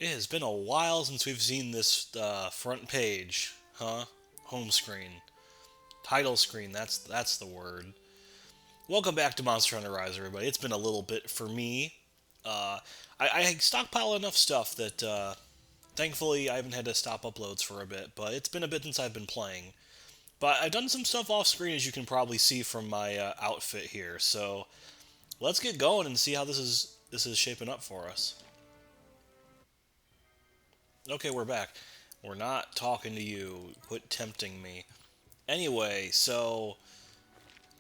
It has been a while since we've seen this front page, huh? Home screen, title screen. That's the word. Welcome back to Monster Hunter Rise, everybody. It's been a little bit for me. Uh, I stockpile enough stuff that thankfully I haven't had to stop uploads for a bit, but it's been a bit since I've been playing. But I've done some stuff off screen, as you can probably see from my outfit here. So let's get going and see how this is shaping up for us. Okay, we're back. We're not talking to you. Quit tempting me. Anyway, so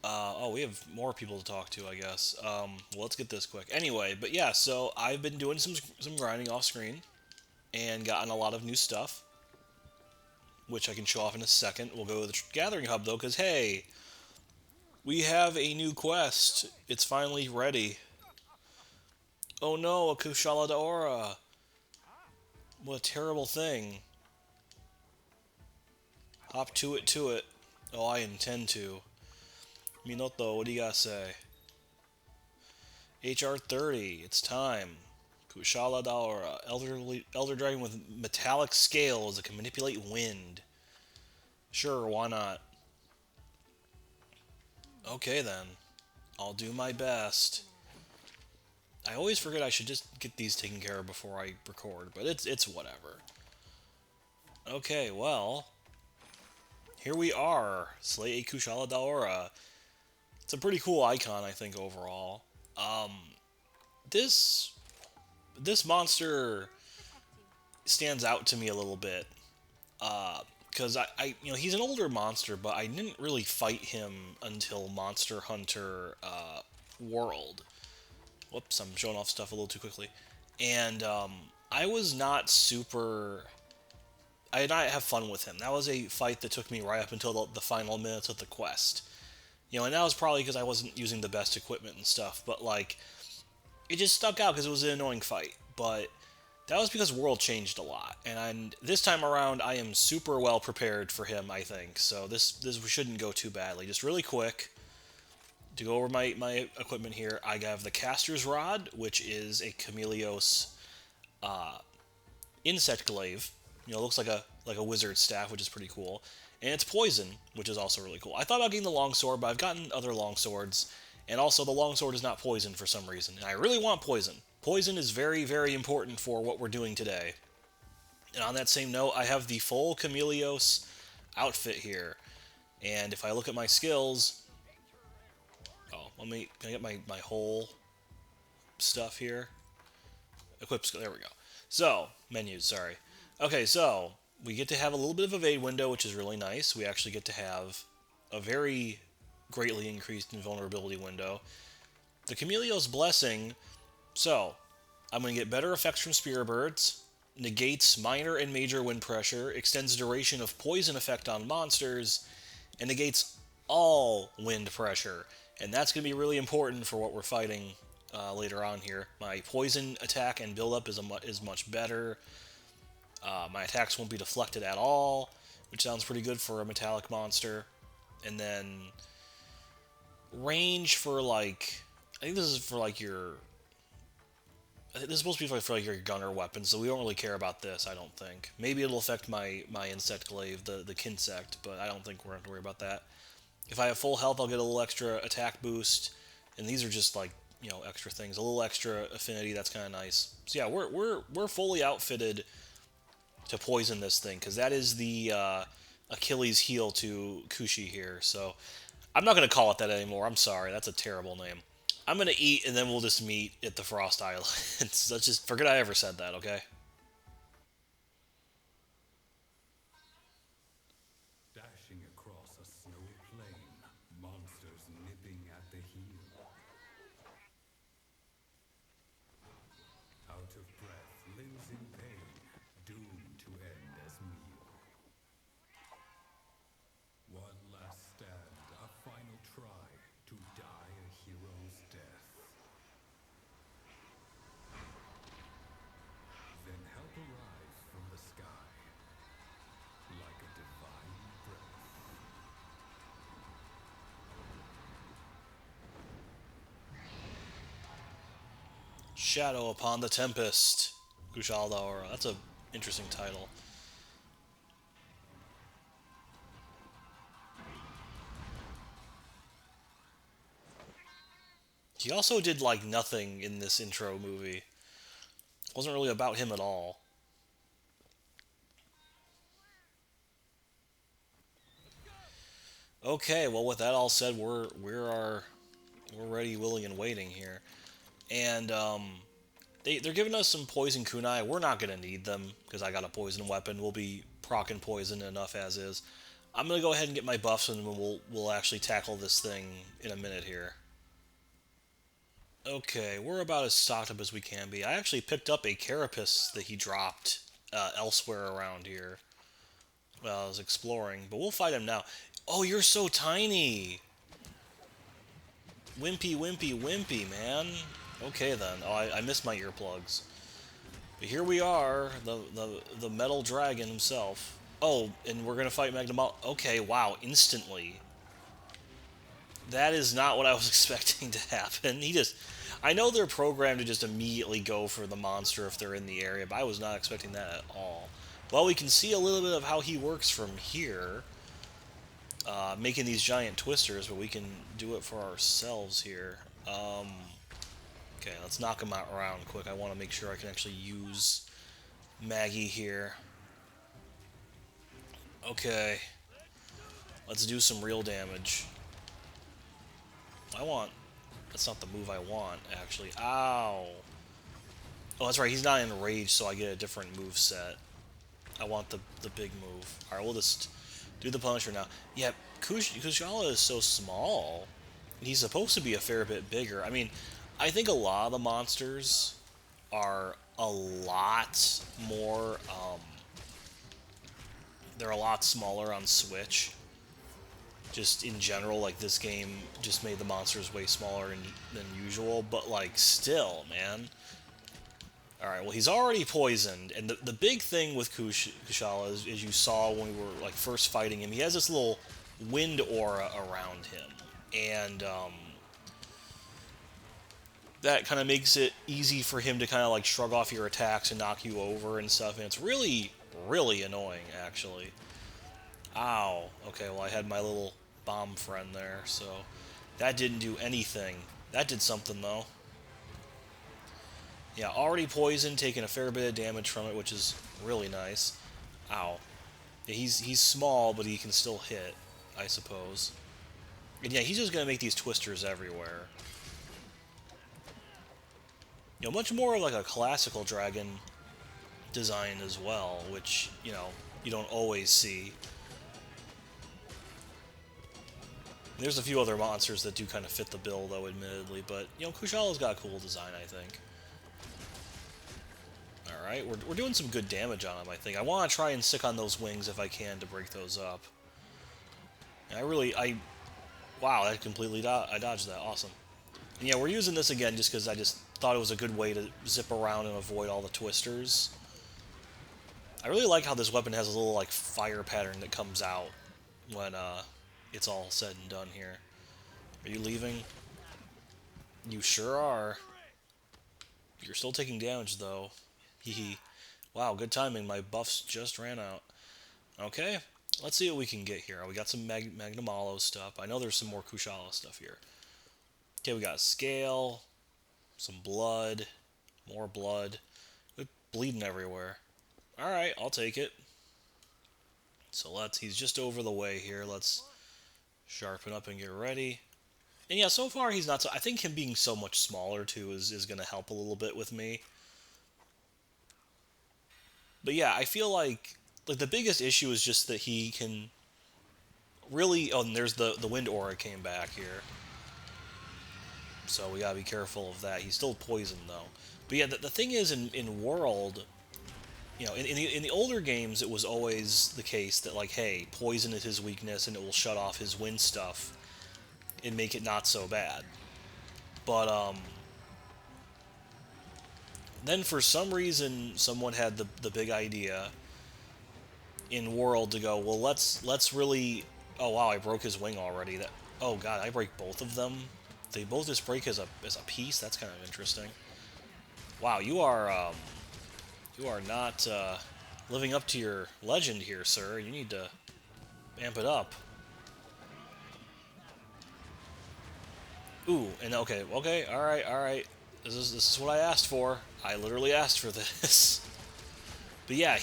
oh, we have more people to talk to, I guess. Well, let's get this quick. Anyway, but yeah, so I've been doing some grinding off screen and gotten a lot of new stuff, which I can show off in a second. We'll go to the Gathering Hub though, because hey, we have a new quest. It's finally ready. Oh no, a Kushala Daora. What a terrible thing. Hop to it. Oh, I intend to. Minoto, what do you gotta say? HR 30, it's time. Kushala Daora, elder dragon with metallic scales that can manipulate wind. Sure, why not? Okay then. I'll do my best. I always forget I should just get these taken care of before I record, but it's whatever. Okay, well, here we are. Slay a Kushala Daora. It's a pretty cool icon, I think, overall. Um, this this monster stands out to me a little bit. Because he's an older monster, but I didn't really fight him until Monster Hunter World. Whoops, I'm showing off stuff a little too quickly. And I was not super. I did not have fun with him. That was a fight that took me right up until the final minutes of the quest. And that was probably because I wasn't using the best equipment and stuff. But like, it just stuck out because it was an annoying fight. But that was because World changed a lot, and this time around I am super well prepared for him. I think so. This shouldn't go too badly. Just really quick to go over my equipment here. I have the caster's rod, which is a Chameleos insect glaive. It looks like a wizard's staff, which is pretty cool. And it's poison, which is also really cool. I thought about getting the longsword, but I've gotten other longswords, and also the longsword is not poison for some reason. And I really want poison. Poison is very, very important for what we're doing today. And on that same note, I have the full Chameleos outfit here. And if I look at my skills, oh, can I get my whole stuff here? Equip skill, there we go. So, menus, sorry. Okay, so we get to have a little bit of evade window, which is really nice. We actually get to have a very greatly increased invulnerability window. The Chameleos Blessing, so I'm going to get better effects from Spear Birds, negates minor and major wind pressure, extends duration of poison effect on monsters, and negates all wind pressure. And that's going to be really important for what we're fighting later on here. My poison attack and buildup is much better. My attacks won't be deflected at all, which sounds pretty good for a metallic monster. And then range for like, I think this is for like your. This is supposed to be for like your gunner weapon, so we don't really care about this. I don't think. Maybe it'll affect my insect glaive, the kinsect, but I don't think we're going to have to worry about that. If I have full health, I'll get a little extra attack boost, and these are just like extra things, a little extra affinity. That's kind of nice. So yeah, we're fully outfitted to poison this thing because that is the Achilles heel to Kushi here. So I'm not gonna call it that anymore. I'm sorry, that's a terrible name. I'm gonna eat and then we'll just meet at the Frost Islands. Let's just forget I ever said that. Okay. Dashing across a snowy plain, monsters nipping at the heel. Out of breath, limbs in pain, doomed to end as meal. One last stand, a final try to die a hero's death. Then help arrives from the sky, like a divine breath. Shadow upon the tempest. Kushala, or that's a interesting title. He also did like nothing in this intro movie. It wasn't really about him at all. Okay, well with that all said, we're ready, willing, and waiting here, and they're giving us some poison kunai. We're not gonna need them because I got a poison weapon. We'll be procking poison enough as is. I'm gonna go ahead and get my buffs, and we'll actually tackle this thing in a minute here. Okay, we're about as stocked up as we can be. I actually picked up a carapace that he dropped elsewhere around here while I was exploring, but we'll fight him now. Oh, you're so tiny! Wimpy, wimpy, wimpy, man. Okay then. Oh, I missed my earplugs. But here we are, the metal dragon himself. Oh, and we're gonna fight Magnemol. Okay, wow, instantly. That is not what I was expecting to happen. I know they're programmed to just immediately go for the monster if they're in the area, but I was not expecting that at all. Well, we can see a little bit of how he works from here, making these giant twisters, but we can do it for ourselves here. Okay, let's knock him out around quick. I want to make sure I can actually use Maggie here. Okay, let's do some real damage. That's not the move I want, actually. Ow! Oh, that's right, he's not enraged, so I get a different move set. I want the big move. Alright, we'll just do the Punisher now. Yeah, Kushala is so small. He's supposed to be a fair bit bigger. I mean, I think a lot of the monsters are a lot more, they're a lot smaller on Switch. Just in general, like, this game just made the monsters way smaller than usual, but, like, still, man. Alright, well, he's already poisoned, and the big thing with Kushala is, as you saw when we were, like, first fighting him, he has this little wind aura around him, and, that kind of makes it easy for him to kind of, like, shrug off your attacks and knock you over and stuff, and it's really, really annoying, actually. Ow. Okay, well, I had my little bomb friend there, so that didn't do anything. That did something, though. Yeah, already poisoned, taking a fair bit of damage from it, which is really nice. Ow. Yeah, he's small, but he can still hit, I suppose. And yeah, he's just going to make these twisters everywhere. You know, much more of like a classical dragon design as well, which, you know, you don't always see. There's a few other monsters that do kind of fit the bill, though, admittedly, but, you know, Kushala's got a cool design, I think. Alright, we're doing some good damage on him, I think. I want to try and stick on those wings if I can to break those up. And wow, I completely I dodged that. Awesome. And yeah, we're using this again just because I just thought it was a good way to zip around and avoid all the twisters. I really like how this weapon has a little, like, fire pattern that comes out when, it's all said and done here. Are you leaving? You sure are. You're still taking damage, though. Hehe. Wow, good timing. My buffs just ran out. Okay, let's see what we can get here. Oh, we got some Magnemalo stuff. I know there's some more Kushala stuff here. Okay, we got scale, some blood, more blood. We're bleeding everywhere. Alright, I'll take it. So he's just over the way here. Let's sharpen up and get ready. And yeah, so far he's not so... I think him being so much smaller, too, is going to help a little bit with me. But yeah, I feel like the biggest issue is just that he can really... Oh, and there's the wind aura came back here. So we gotta be careful of that. He's still poisoned, though. But yeah, the thing is, in World... You know, in the older games, it was always the case that, like, hey, poison is his weakness and it will shut off his wind stuff and make it not so bad. But, then for some reason, someone had the big idea in World to go, well, let's really... Oh, wow, I broke his wing already. Oh, God, I break both of them? They both just break as a piece? That's kind of interesting. Wow, you are, You are not living up to your legend here, sir. You need to amp it up. Ooh, and okay, alright. This is what I asked for. I literally asked for this. But yeah,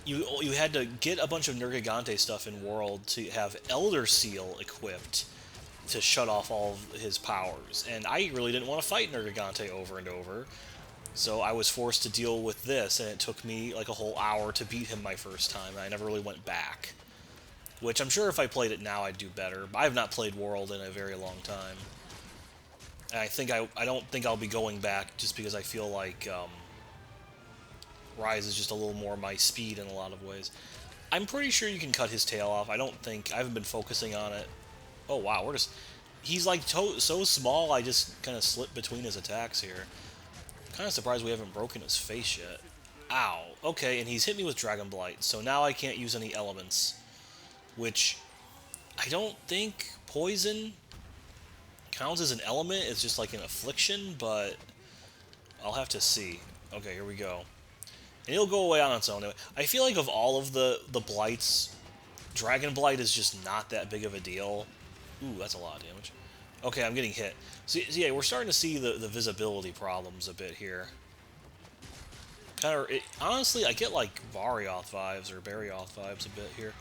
you had to get a bunch of Nergigante stuff in World to have Elder Seal equipped to shut off all of his powers. And I really didn't want to fight Nergigante over and over, so I was forced to deal with this, and it took me like a whole hour to beat him my first time, and I never really went back. Which I'm sure if I played it now I'd do better, but I have not played World in a very long time. And I don't think I'll be going back just because I feel like Rise is just a little more my speed in a lot of ways. I'm pretty sure you can cut his tail off. I haven't been focusing on it. Oh wow, he's like so small, I just kind of slip between his attacks here. I'm kind of surprised we haven't broken his face yet. Ow. Okay, and he's hit me with Dragon Blight, so now I can't use any elements. Which, I don't think poison counts as an element. It's just like an affliction, but I'll have to see. Okay, here we go. And it'll go away on its own. I feel like of all of the blights, Dragon Blight is just not that big of a deal. Ooh, that's a lot of damage. Okay, I'm getting hit. So yeah, we're starting to see the visibility problems a bit here. Honestly, I get like Varioth vibes or Barioth vibes a bit here.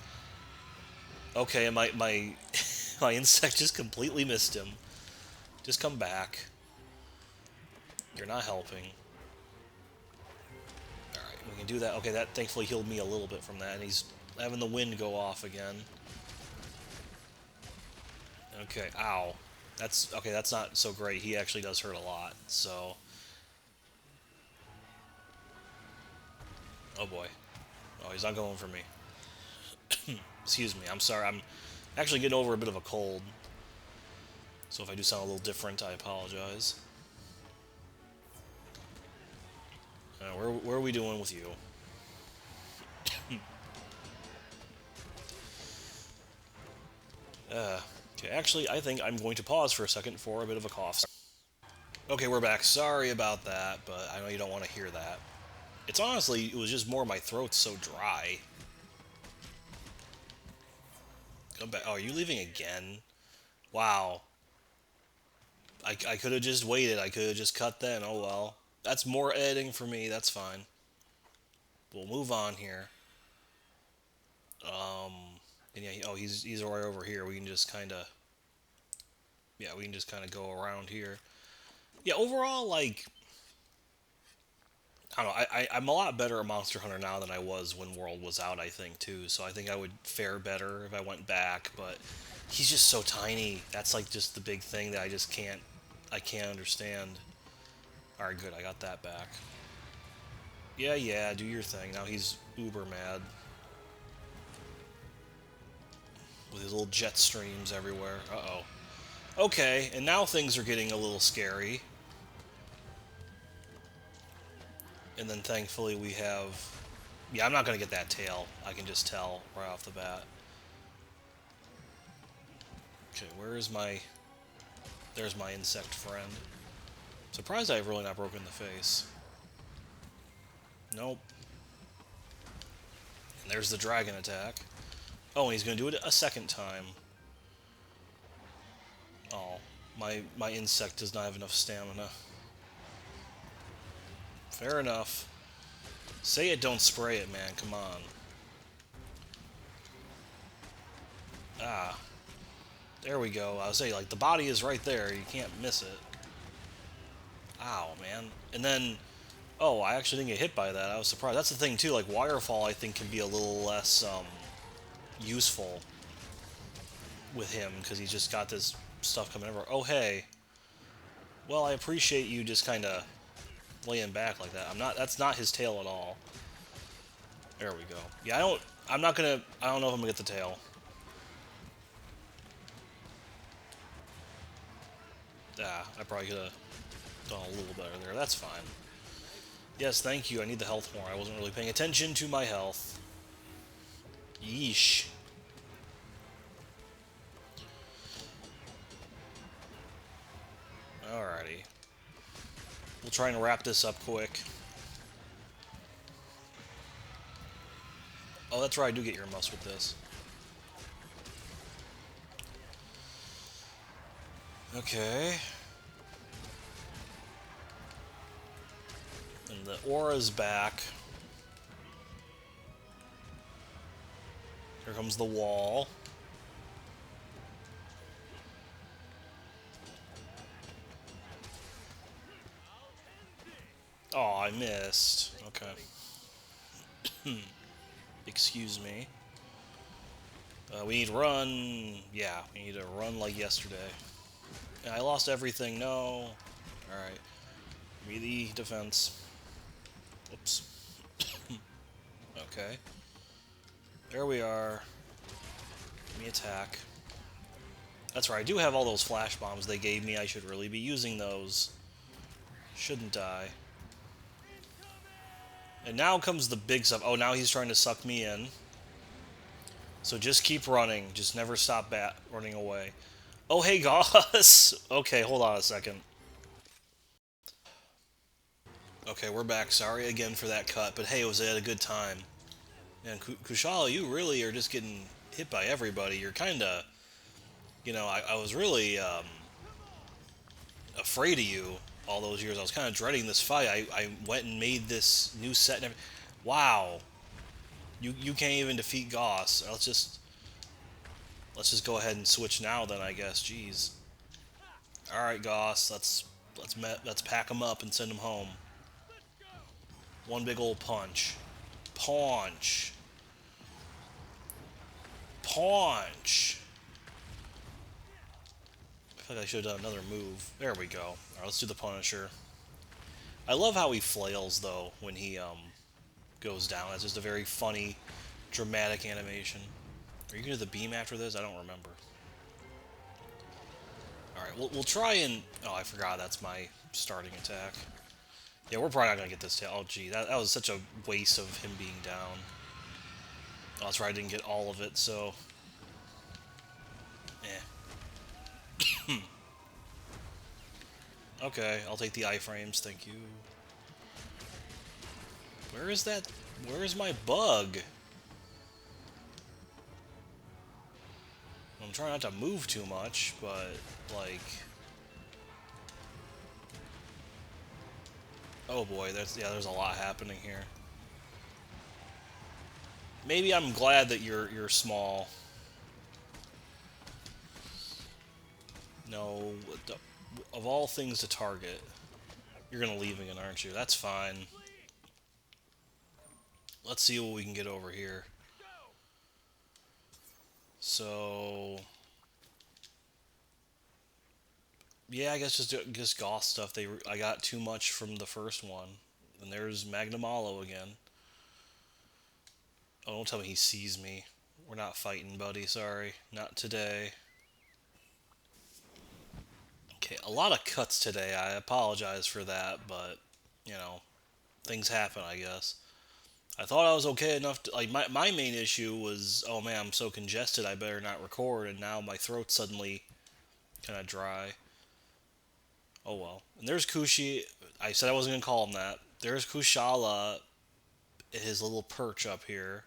Okay, and my my insect just completely missed him. Just come back. You're not helping. Alright, we can do that. Okay, that thankfully healed me a little bit from that, and he's having the wind go off again. Okay, ow. That's not so great. He actually does hurt a lot, so... Oh boy. Oh, he's not going for me. Excuse me, I'm sorry. I'm actually getting over a bit of a cold. So if I do sound a little different, I apologize. Where are we doing with you? Okay, actually, I think I'm going to pause for a second for a bit of a cough. Okay, we're back. Sorry about that, but I know you don't want to hear that. It was just more my throat's so dry. Come back. Oh, are you leaving again? Wow. I could have just waited. I could have just cut then. Oh well. That's more editing for me. That's fine. We'll move on here. And yeah, oh, he's right over here. We can just kind of... Yeah, we can just kind of go around here. Yeah, overall, like... I don't know, I'm a lot better at Monster Hunter now than I was when World was out, I think, too. So I think I would fare better if I went back, but he's just so tiny. That's, like, just the big thing that I can't understand. Alright, good, I got that back. Yeah, do your thing. Now he's uber mad. With his little jet streams everywhere. Uh-oh. Okay, and now things are getting a little scary. And then thankfully we have... Yeah, I'm not going to get that tail. I can just tell right off the bat. Okay, where is my... There's my insect friend. Surprised I've really not broken the face. Nope. And there's the dragon attack. Oh, and he's going to do it a second time. Oh, my insect does not have enough stamina. Fair enough. Say it, don't spray it, man. Come on. Ah. There we go. I was saying, like, the body is right there. You can't miss it. Ow, man. And then... Oh, I actually didn't get hit by that. I was surprised. That's the thing, too. Like, Wirefall, I think, can be a little less, useful with him, because he's just got this stuff coming over. Oh, hey. Well, I appreciate you just kind of laying back like that. That's not his tail at all. There we go. Yeah, I don't know if I'm gonna get the tail. Ah, I probably could have done a little better there. That's fine. Yes, thank you. I need the health more. I wasn't really paying attention to my health. Yeesh. Alrighty. We'll try and wrap this up quick. Oh, that's right, I do get earmuffs with this. Okay. And the aura's back. Here comes the wall. Oh, I missed. Okay. Excuse me. We need to run. Yeah, we need to run like yesterday. I lost everything. No. Alright. Melee defense. Oops. Okay. There we are. Let me attack. That's right, I do have all those flash bombs they gave me. I should really be using those. Shouldn't die. And now comes the big stuff. Oh, now he's trying to suck me in. So just keep running. Just never stop running away. Oh, hey, Goss! Okay, hold on a second. Okay, we're back. Sorry again for that cut, but hey, it was at a good time. And Kushala, you really are just getting hit by everybody. You're kind of... You know, I was really afraid of you all those years. I was kind of dreading this fight. I went and made this new set and everything. Wow. You can't even defeat Goss. Let's just go ahead and switch now then, I guess. Jeez. All right, Goss. Let's pack him up and send him home. One big old punch. Punch. Punch. I feel like I should have done another move. There we go. All right, let's do the Punisher. I love how he flails though when he goes down. It's just a very funny, dramatic animation. Are you gonna do the beam after this? I don't remember. Alright, we'll try and... Oh, I forgot that's my starting attack. Yeah, we're probably not gonna get this tail. Oh, gee, that was such a waste of him being down. Oh, that's right, I didn't get all of it, so... Eh. Okay, I'll take the iframes, thank you. Where is that? Where is my bug? I'm trying not to move too much, but, like... Oh boy, there's a lot happening here. Maybe I'm glad that you're small. No, of all things to target, you're gonna leave again, aren't you? That's fine. Let's see what we can get over here. So, yeah, I guess just Goth stuff. I got too much from the first one, and there's Magnamalo again. Oh, don't tell me he sees me. We're not fighting, buddy. Sorry, not today. Okay, a lot of cuts today. I apologize for that, but you know, things happen, I guess. I thought I was okay enough to, like, my main issue was, oh man, I'm so congested, I better not record, and now my throat's suddenly kind of dry. Oh well. And there's Kushi. I said I wasn't going to call him that. There's Kushala, his little perch up here.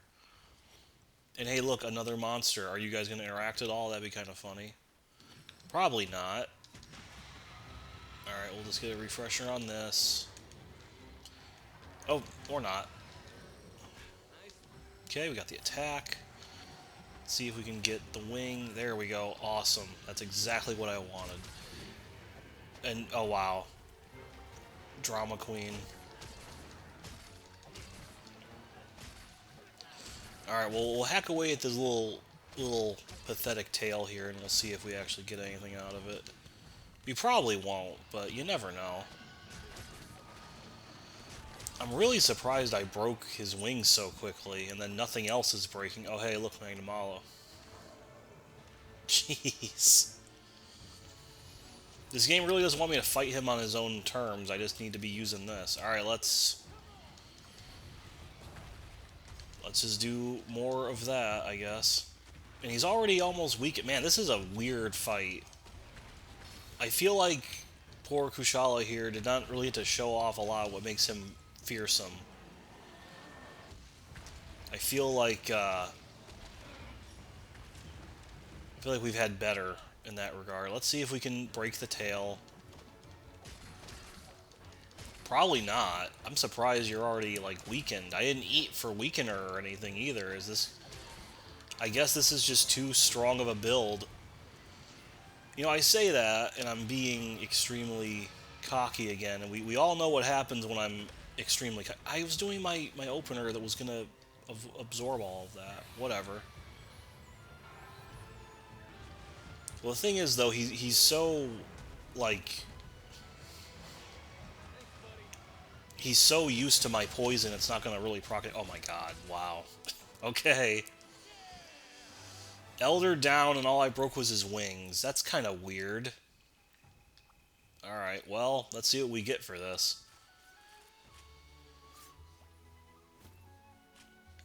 And hey, look, another monster. Are you guys going to interact at all? That'd be kind of funny. Probably not. Alright, we'll just get a refresher on this. Oh, or not. Okay, we got the attack. Let's see if we can get the wing. There we go. Awesome. That's exactly what I wanted. And, oh wow. Drama Queen. Alright, well, we'll hack away at this little pathetic tail here, and we'll see if we actually get anything out of it. We probably won't, but you never know. I'm really surprised I broke his wings so quickly, and then nothing else is breaking. Oh, hey, look, Magnamalo. Jeez. This game really doesn't want me to fight him on his own terms. I just need to be using this. Alright, let's just do more of that, I guess. And he's already almost weak. Man, this is a weird fight. I feel like poor Kushala here did not really get to show off a lot of what makes him fearsome. I feel like we've had better in that regard. Let's see if we can break the tail. Probably not. I'm surprised you're already, like, weakened. I didn't eat for weakener or anything either. Is this... I guess this is just too strong of a build. You know, I say that, and I'm being extremely cocky again, and we all know what happens when I'm extremely cocky. I was doing my opener that was gonna absorb all of that. Whatever. Well, the thing is, though, he's so, like... He's so used to my poison, it's not gonna really proc it. Oh my god, wow. Okay. Elder down, and all I broke was his wings. That's kind of weird. Alright, well, let's see what we get for this.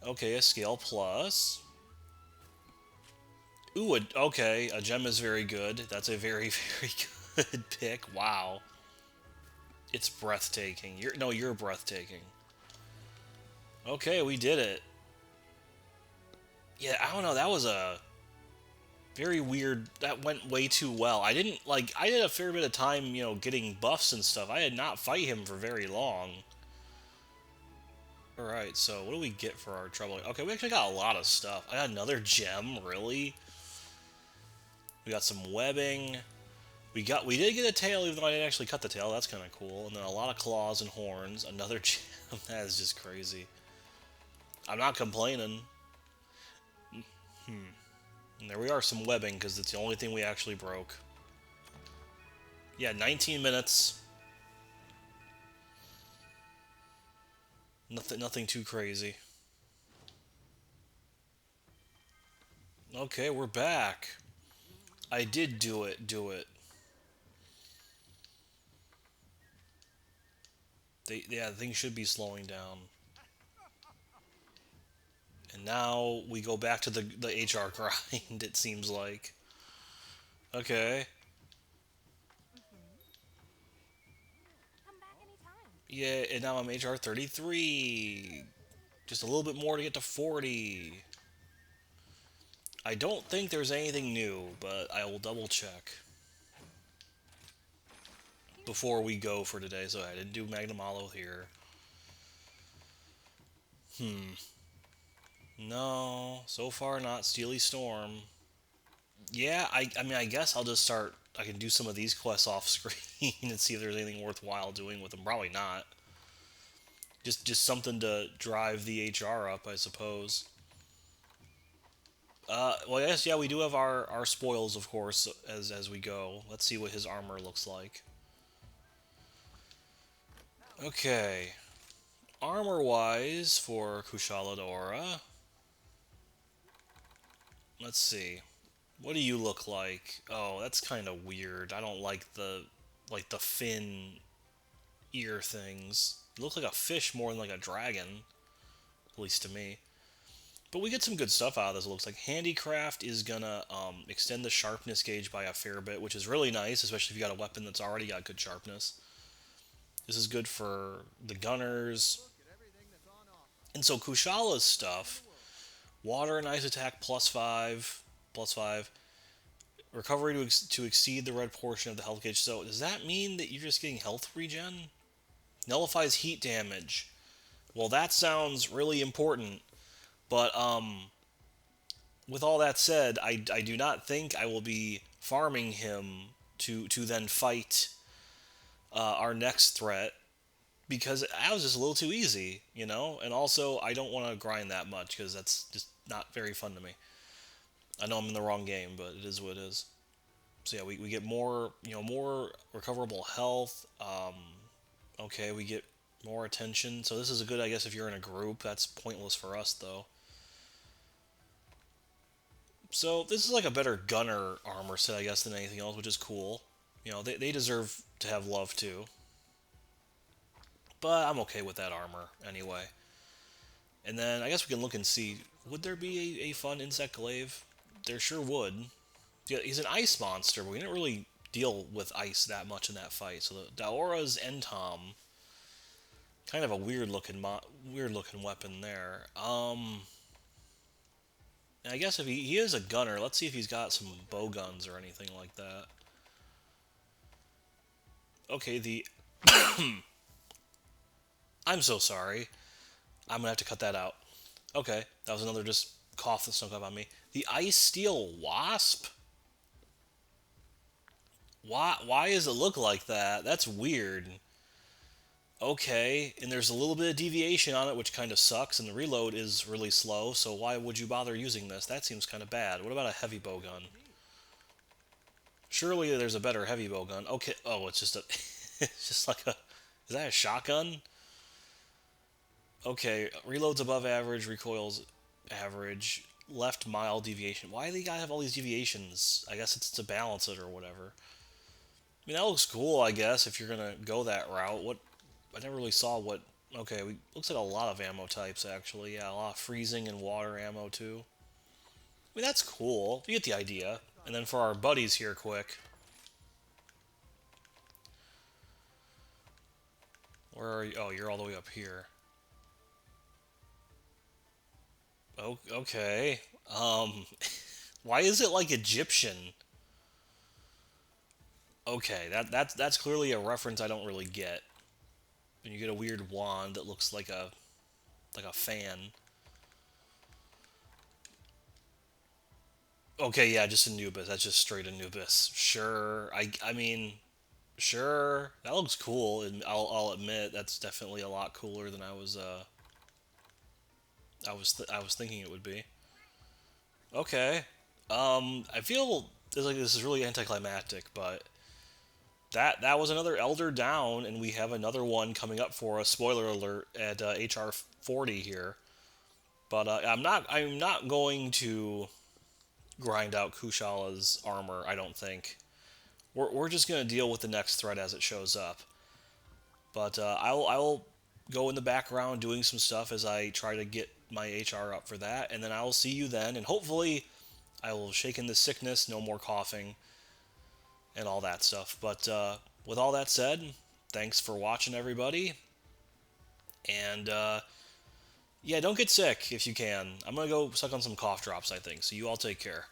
Okay, a scale plus. Ooh, okay, a gem is very good. That's a very, very good pick. Wow. It's breathtaking. You're breathtaking. Okay, we did it. Yeah, I don't know, that was a very weird... That went way too well. I didn't, like... I did a fair bit of time, you know, getting buffs and stuff. I did not fight him for very long. Alright, so what do we get for our trouble? Okay, we actually got a lot of stuff. I got another gem, really? We got some webbing. We did get a tail, even though I didn't actually cut the tail. That's kind of cool. And then a lot of claws and horns. Another gem. That is just crazy. I'm not complaining. And there we are, some webbing, because it's the only thing we actually broke. Yeah, 19 minutes. Nothing too crazy. Okay, we're back. I did do it. Yeah, things should be slowing down. And now we go back to the HR grind, it seems like. Okay. Yeah, and now I'm HR 33. Just a little bit more to get to 40. I don't think there's anything new, but I will double check before we go for today. So I didn't do Magnum Hollow here. No, so far not. Steely Storm. Yeah, I mean, I guess I'll just start... I can do some of these quests off screen and see if there's anything worthwhile doing with them. Probably not. Just something to drive the HR up, I suppose. Well, yes, yeah, we do have our spoils, of course, as we go. Let's see what his armor looks like. Okay. Armor-wise, for Kushala Dora... Let's see. What do you look like? Oh, that's kind of weird. I don't like the fin ear things. You look like a fish more than like a dragon, at least to me. But we get some good stuff out of this, it looks like. Handicraft is gonna extend the sharpness gauge by a fair bit, which is really nice, especially if you got a weapon that's already got good sharpness. This is good for the gunners. And so Kushala's stuff, water and ice attack +5, +5. Recovery to exceed the red portion of the health gauge. So does that mean that you're just getting health regen? Nullifies heat damage. Well, that sounds really important. But with all that said, I do not think I will be farming him to then fight our next threat, because that was just a little too easy, you know? And also, I don't want to grind that much, because that's just not very fun to me. I know I'm in the wrong game, but it is what it is. So yeah, we get more, you know, more recoverable health. Okay, we get more attention. So this is a good, I guess, if you're in a group. That's pointless for us, though. So this is like a better gunner armor set, I guess, than anything else, which is cool. You know, they deserve to have love, too. But I'm okay with that armor, anyway. And then, I guess we can look and see, would there be a fun insect glaive? There sure would. Yeah, he's an ice monster, but we didn't really deal with ice that much in that fight. So the Daora's Entom, kind of a weird looking weapon there. I guess if he is a gunner, let's see if he's got some bow guns or anything like that. Okay, the... I'm so sorry. I'm gonna have to cut that out. Okay, that was another just cough that snuck up on me. The Ice Steel Wasp? Why does it look like that? That's weird. Okay, and there's a little bit of deviation on it, which kind of sucks, and the reload is really slow, so why would you bother using this? That seems kind of bad. What about a heavy bow gun? Surely there's a better heavy bow gun. Okay, oh, it's just a... it's just like a... Is that a shotgun? Okay, reloads above average, recoils average, left mild deviation. Why do they gotta have all these deviations? I guess it's to balance it or whatever. I mean, that looks cool, I guess, if you're gonna go that route. What... I never really saw what... Okay, looks like a lot of ammo types, actually. Yeah, a lot of freezing and water ammo, too. I mean, that's cool. You get the idea. And then for our buddies here, quick. Where are you? Oh, you're all the way up here. Oh, okay. Why is it like Egyptian? Okay, that's clearly a reference I don't really get. And you get a weird wand that looks like a fan. Okay, yeah, just Anubis. That's just straight Anubis. Sure. I mean, sure. That looks cool, and I'll admit that's definitely a lot cooler than I was thinking it would be. Okay. I feel like this is really anticlimactic, but that was another Elder down, and we have another one coming up for us. Spoiler alert at HR 40 here. But I'm not going to grind out Kushala's armor. I don't think. We're just gonna deal with the next threat as it shows up. But I'll go in the background doing some stuff as I try to get my HR up for that, and then I will see you then, and hopefully I will shake in the sickness, no more coughing, and all that stuff. But with all that said, thanks for watching, everybody, and yeah, don't get sick if you can. I'm gonna go suck on some cough drops, I think. So you all take care.